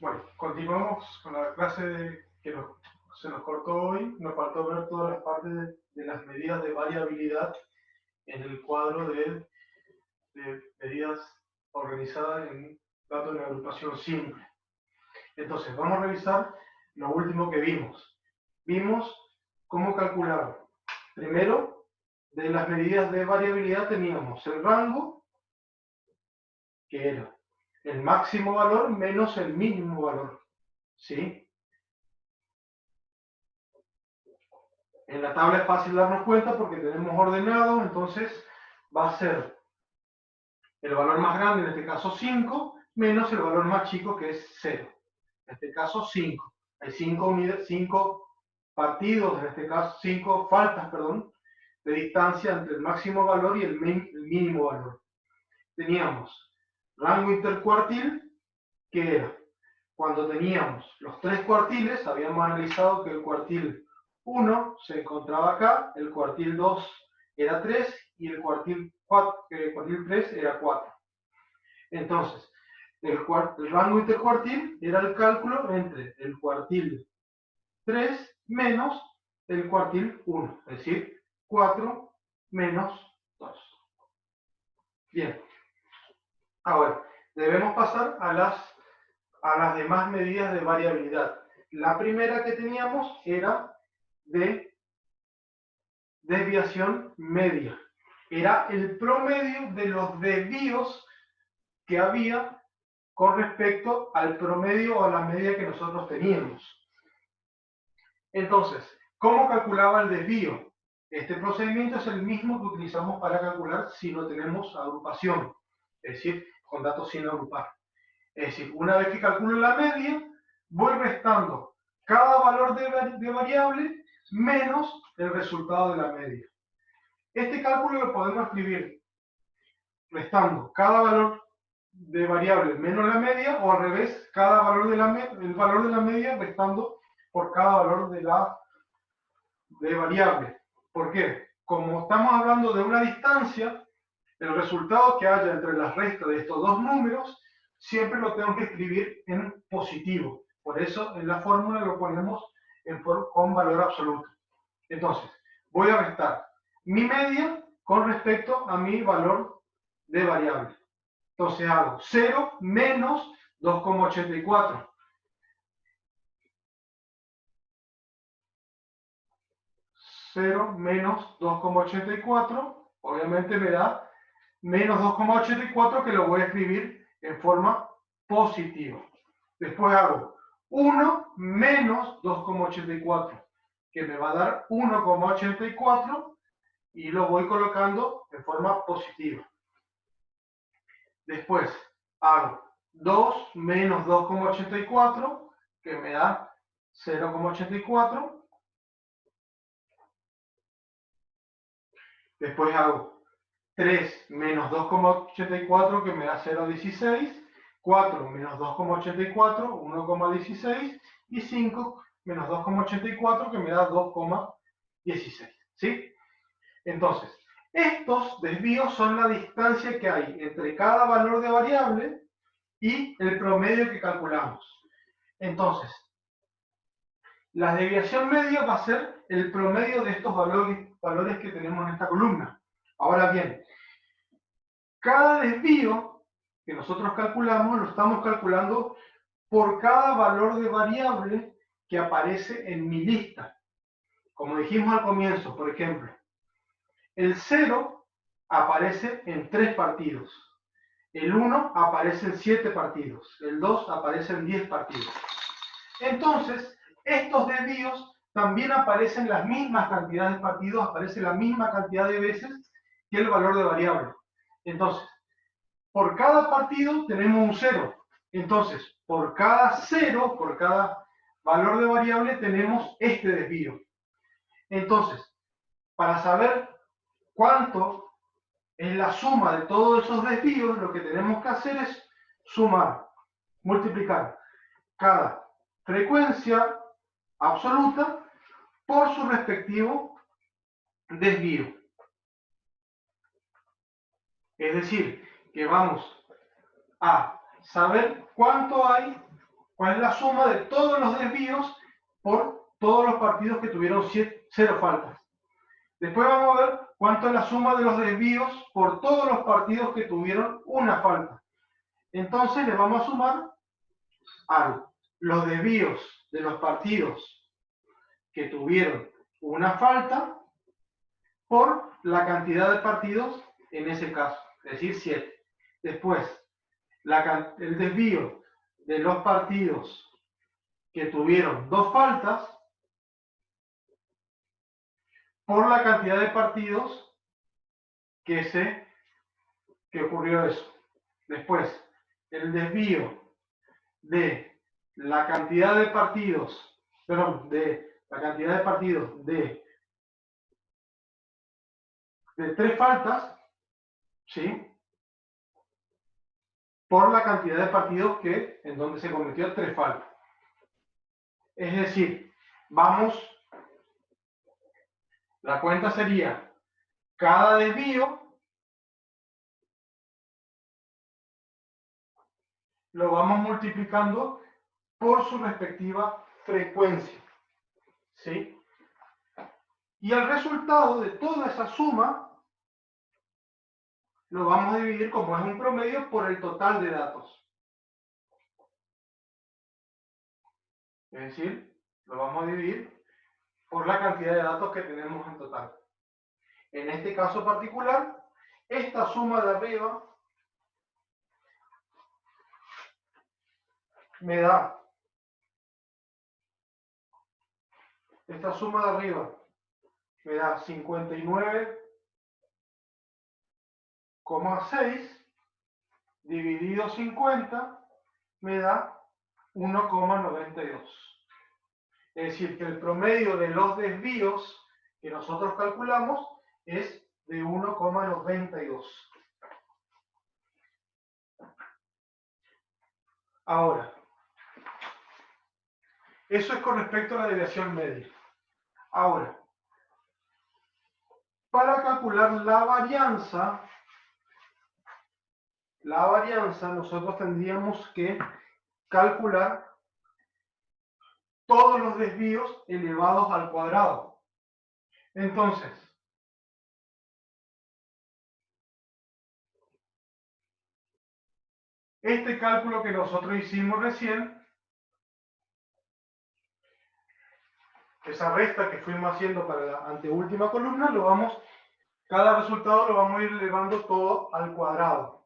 Bueno, continuamos con la clase se nos cortó hoy. Nos faltó ver todas las partes de las medidas de variabilidad en el cuadro de medidas organizadas en datos de agrupación simple. Entonces, vamos a revisar lo último que vimos. Vimos cómo calcular. Primero, de las medidas de variabilidad teníamos el rango, que era el máximo valor menos el mínimo valor. ¿Sí? En la tabla es fácil darnos cuenta porque tenemos ordenado, entonces va a ser el valor más grande, en este caso 5, menos el valor más chico que es 0. En este caso 5. Hay 5 partidos, en este caso 5 faltas, perdón, de distancia entre el máximo valor y el mínimo valor. Teníamos rango intercuartil, que era cuando teníamos los 3 cuartiles, habíamos analizado que el cuartil 1 se encontraba acá, el cuartil 2 era 3 y el cuartil 3 era 4. Entonces, el rango intercuartil era el cálculo entre el cuartil 3 menos el cuartil 1, es decir, 4 menos 2. Bien, ahora debemos pasar a las demás medidas de variabilidad. La primera que teníamos era de desviación media. Era el promedio de los desvíos que había con respecto al promedio o a la media que nosotros teníamos. Entonces, ¿cómo calculaba el desvío? Este procedimiento es el mismo que utilizamos para calcular si no tenemos agrupación, es decir, con datos sin agrupar. Es decir, una vez que calculo la media, voy restando cada valor de variable menos el resultado de la media. Este cálculo lo podemos escribir restando cada valor de variable menos la media, o al revés, cada valor el valor de la media restando por cada valor de variable. ¿Por qué? Como estamos hablando de una distancia, el resultado que haya entre las restas de estos dos números siempre lo tengo que escribir en positivo. Por eso en la fórmula lo ponemos con valor absoluto. Entonces, voy a restar mi media con respecto a mi valor de variable. Entonces hago 0 menos 2,84. 0 menos 2,84, obviamente me da menos 2,84, que lo voy a escribir en forma positiva. Después hago 1 menos 2,84, que me va a dar 1,84 y lo voy colocando en forma positiva. Después hago 2 menos 2,84, que me da 0,84. Después hago 3 menos 2,84, que me da 0,16. 4 menos 2,84, 1,16. Y 5 menos 2,84, que me da 2,16. ¿Sí? Entonces, estos desvíos son la distancia que hay entre cada valor de variable y el promedio que calculamos. Entonces, la desviación media va a ser el promedio de estos valores que tenemos en esta columna. Ahora bien, cada desvío que nosotros calculamos lo estamos calculando por cada valor de variable que aparece en mi lista. Como dijimos al comienzo, por ejemplo, el 0 aparece en 3 partidos, el 1 aparece en 7 partidos, el 2 aparece en 10 partidos. Entonces, estos desvíos también aparecen las mismas cantidades de partidos, aparece la misma cantidad de veces que el valor de variable. Entonces, por cada partido tenemos un 0. Entonces, por cada 0, por cada valor de variable, tenemos este desvío. Entonces, para saber cuánto es la suma de todos esos desvíos, lo que tenemos que hacer es sumar, multiplicar cada frecuencia absoluta por su respectivo desvío. Es decir, que vamos a saber cuánto hay ¿Cuál es la suma de todos los desvíos por todos los partidos que tuvieron 0 faltas? Después vamos a ver cuánto es la suma de los desvíos por todos los partidos que tuvieron una falta. Entonces le vamos a sumar a los desvíos de los partidos que tuvieron una falta por la cantidad de partidos en ese caso, es decir, 7. Después, el desvío de los partidos que tuvieron 2 faltas por la cantidad de partidos que ocurrió eso. Después, el desvío de la cantidad de partidos, de 3 faltas, ¿sí? Por la cantidad de partidos en donde se cometió 3 faltas. Es decir, la cuenta sería cada desvío lo vamos multiplicando por su respectiva frecuencia, ¿sí? Y el resultado de toda esa suma lo vamos a dividir, como es un promedio, por el total de datos. Es decir, lo vamos a dividir por la cantidad de datos que tenemos en total. En este caso particular, esta suma de arriba me da 59,6 dividido 50 me da 1,92. Es decir, que el promedio de los desvíos que nosotros calculamos es de 1,92. Ahora, eso es con respecto a la desviación media. Ahora, para calcular la varianza nosotros tendríamos que calcular todos los desvíos elevados al cuadrado. Entonces, este cálculo que nosotros hicimos recién, esa resta que fuimos haciendo para la anteúltima columna, cada resultado lo vamos a ir elevando todo al cuadrado.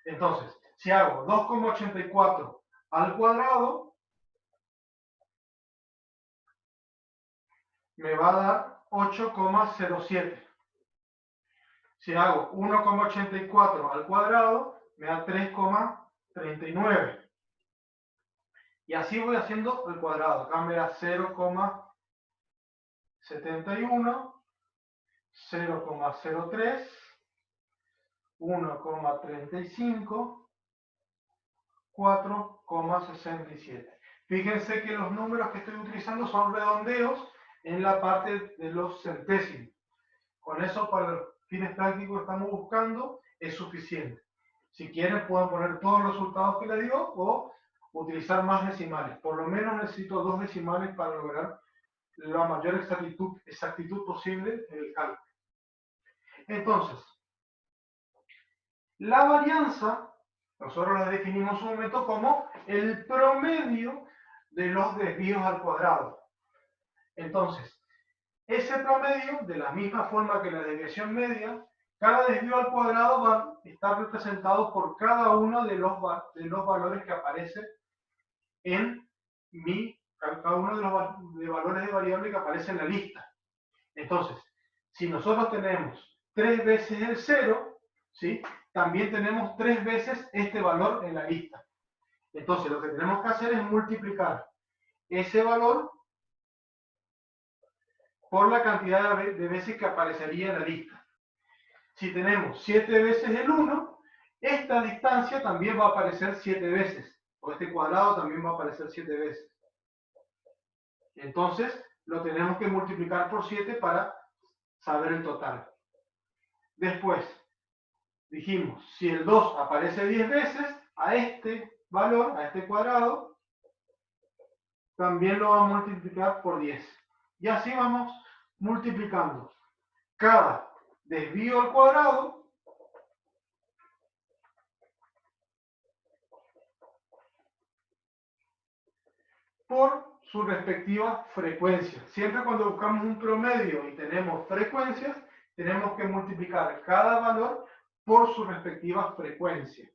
Entonces, si hago 2,84 al cuadrado, me va a dar 8,07. Si hago 1,84 al cuadrado, me da 3,39. Y así voy haciendo el cuadrado. Acá me da 0,71, 0,03, 1,35, 4,67. Fíjense que los números que estoy utilizando son redondeos en la parte de los centésimos. Con eso, para los fines prácticos que estamos buscando, es suficiente. Si quieren, pueden poner todos los resultados que les digo o utilizar más decimales. Por lo menos necesito 2 decimales para lograr la mayor exactitud posible en el cálculo. Entonces, la varianza, nosotros la definimos en su momento como el promedio de los desvíos al cuadrado. Entonces, ese promedio, de la misma forma que la desviación media, cada desvío al cuadrado va a estar representado por cada uno de los valores que aparecen en cada uno de los valores de variable que aparece en la lista. Entonces, si nosotros tenemos 3 veces el 0, ¿sí? También tenemos 3 veces este valor en la lista. Entonces, lo que tenemos que hacer es multiplicar ese valor por la cantidad de veces que aparecería en la lista. Si tenemos 7 veces el 1, esta distancia también va a aparecer 7 veces, o este cuadrado también va a aparecer 7 veces. Entonces, lo tenemos que multiplicar por 7 para saber el total. Después, dijimos, si el 2 aparece 10 veces, a este valor, a este cuadrado, también lo vamos a multiplicar por 10. Y así vamos multiplicando cada desvío al cuadrado por su respectiva frecuencia. Siempre cuando buscamos un promedio y tenemos frecuencias, tenemos que multiplicar cada valor por su respectiva frecuencia.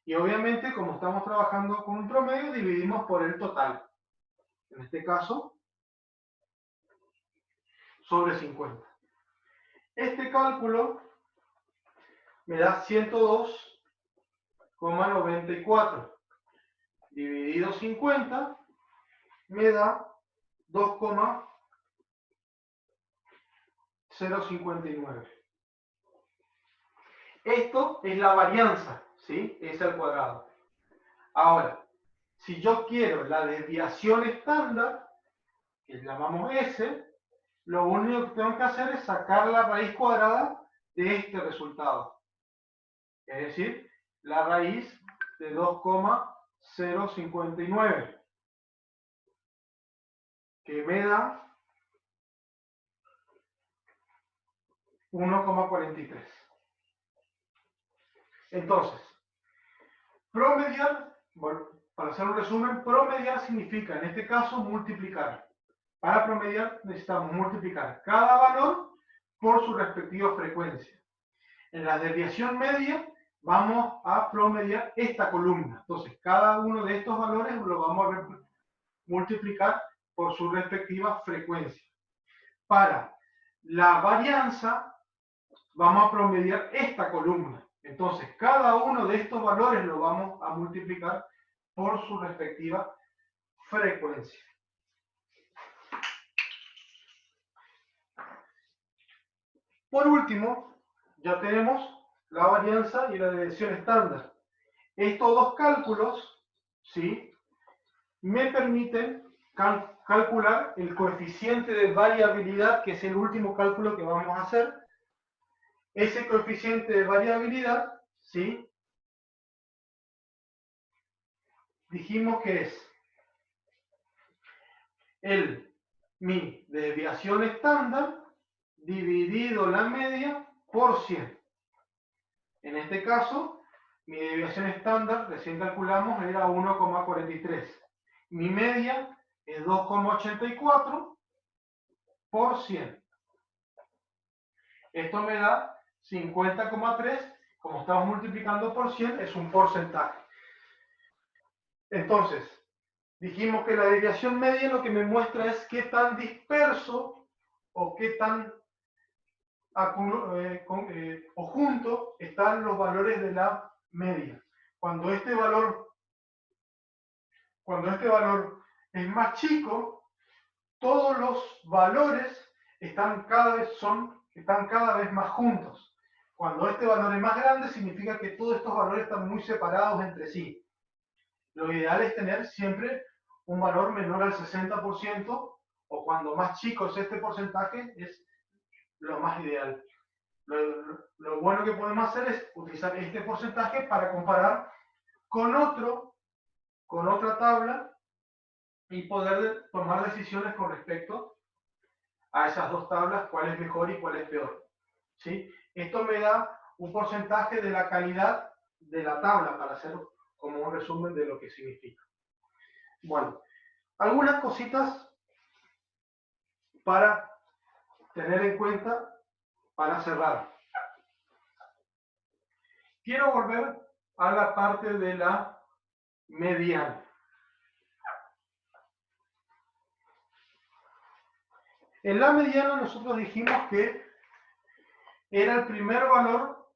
Y obviamente, como estamos trabajando con un promedio, dividimos por el total. En este caso, sobre 50. Este cálculo me da 102,94. Dividido 50 me da 2,059. Esto es la varianza, ¿sí? Es al cuadrado. Ahora, si yo quiero la desviación estándar, que llamamos S, lo único que tengo que hacer es sacar la raíz cuadrada de este resultado. Es decir, la raíz de 2,059, que me da 1,43. Entonces, promediar, bueno, para hacer un resumen, promediar significa, en este caso, multiplicar. Para promediar necesitamos multiplicar cada valor por su respectiva frecuencia. En la desviación media vamos a promediar esta columna. Entonces, cada uno de estos valores lo vamos a multiplicar por su respectiva frecuencia. Para la varianza vamos a promediar esta columna. Entonces, cada uno de estos valores lo vamos a multiplicar por su respectiva frecuencia. Por último, ya tenemos la varianza y la desviación estándar. Estos dos cálculos, ¿sí?, me permiten calcular el coeficiente de variabilidad, que es el último cálculo que vamos a hacer. Ese coeficiente de variabilidad, ¿sí?, dijimos que es mi desviación estándar dividido la media por 100. En este caso, mi desviación estándar, recién calculamos, era 1,43. Mi media es 2,84 por 100. Esto me da 50,3. Como estamos multiplicando por 100, es un porcentaje. Entonces, dijimos que la desviación media lo que me muestra es qué tan disperso o qué tan o juntos están los valores de la media. Cuando este valor es más chico, todos los valores están cada vez más juntos. Cuando este valor es más grande, significa que todos estos valores están muy separados entre sí. Lo ideal es tener siempre un valor menor al 60%, o cuando más chico es este porcentaje, es lo más ideal. Lo bueno que podemos hacer es utilizar este porcentaje para comparar con otra tabla y poder tomar decisiones con respecto a esas dos tablas, cuál es mejor y cuál es peor. ¿Sí? Esto me da un porcentaje de la calidad de la tabla para hacer como un resumen de lo que significa. Bueno, algunas cositas para tener en cuenta para cerrar. Quiero volver a la parte de la mediana. En la mediana nosotros dijimos que era el primer valor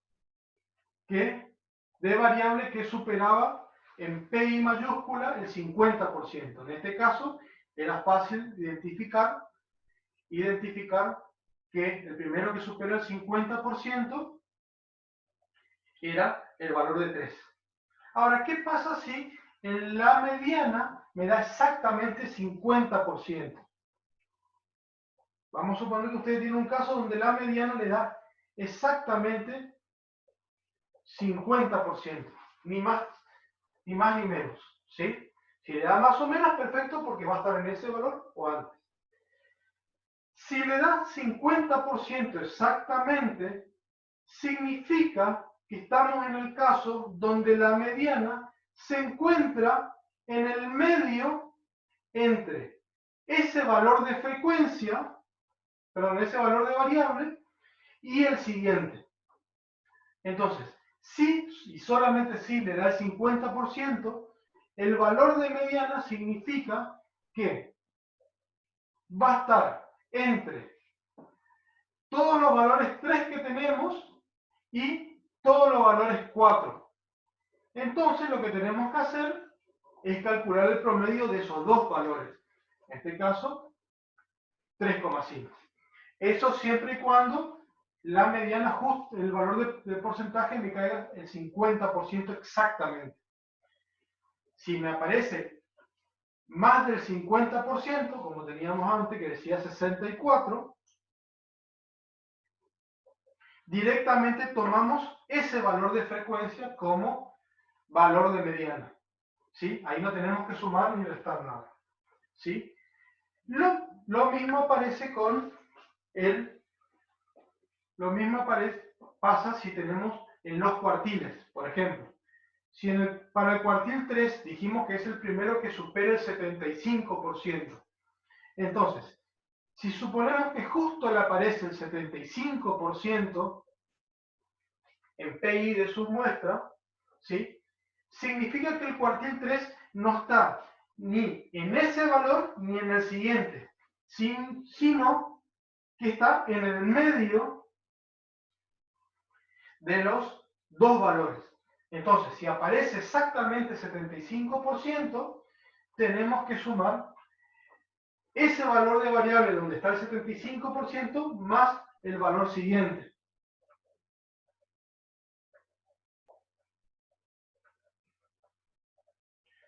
de variable que superaba en PI mayúscula el 50%. En este caso era fácil identificar que el primero que supera el 50% era el valor de 3. Ahora, ¿qué pasa si en la mediana me da exactamente 50%? Vamos a suponer que ustedes tienen un caso donde la mediana le da exactamente 50%, ni más ni menos, ¿sí? Si le da más o menos, perfecto, porque va a estar en ese valor o antes. Si le da 50% exactamente, significa que estamos en el caso donde la mediana se encuentra en el medio entre ese valor de frecuencia, perdón, ese valor de variable y el siguiente. Entonces, si y solamente si le da el 50%, el valor de mediana significa que va a estar entre todos los valores 3 que tenemos y todos los valores 4. Entonces, lo que tenemos que hacer es calcular el promedio de esos dos valores. En este caso, 3,5. Eso siempre y cuando la mediana justo, el valor de porcentaje me caiga el 50% exactamente. Si me aparece más del 50%, como teníamos antes, que decía 64, directamente tomamos ese valor de frecuencia como valor de mediana. ¿Sí? Ahí no tenemos que sumar ni restar nada. ¿Sí? Lo mismo aparece con pasa si tenemos en los cuartiles, por ejemplo. Si para el cuartil 3 dijimos que es el primero que supera el 75%. Entonces, si suponemos que justo le aparece el 75% en PI de submuestra, ¿sí? Significa que el cuartil 3 no está ni en ese valor ni en el siguiente, sino que está en el medio de los dos valores. Entonces, si aparece exactamente 75%, tenemos que sumar ese valor de variable donde está el 75% más el valor siguiente.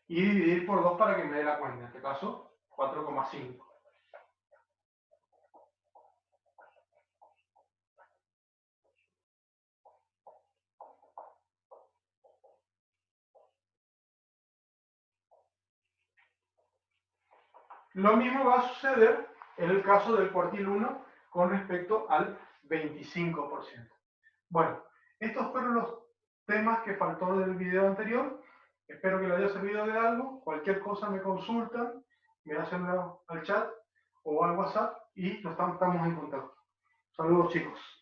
Y dividir por 2 para que me dé la cuenta. En este caso, 4,5. Lo mismo va a suceder en el caso del cuartil 1 con respecto al 25%. Bueno, estos fueron los temas que faltó del video anterior. Espero que les haya servido de algo. Cualquier cosa me consultan, me hacen al chat o al WhatsApp y estamos en contacto. Saludos, chicos.